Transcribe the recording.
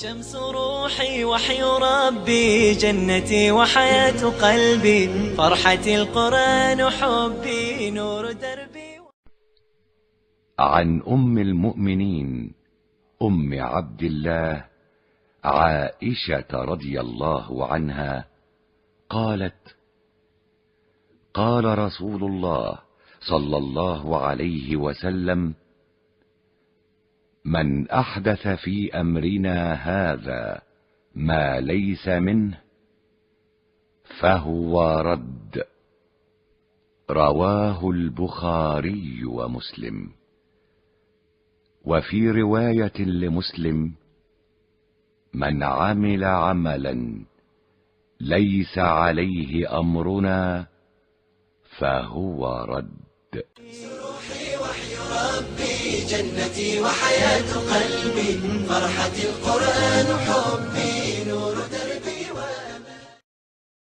شمس روحي وحي ربي، جنتي وحياة قلبي، فرحتي القرآن حبي نور دربي. عن أم المؤمنين أم عبد الله عائشة رضي الله عنها قالت: قال رسول الله صلى الله عليه وسلم: من أحدث في أمرنا هذا ما ليس منه فهو رد. رواه البخاري ومسلم. وفي رواية لمسلم: من عمل عملا ليس عليه أمرنا فهو رد. روحي وحي ربي، جنتي وحياة قلبي، فرحتي القرآن حبي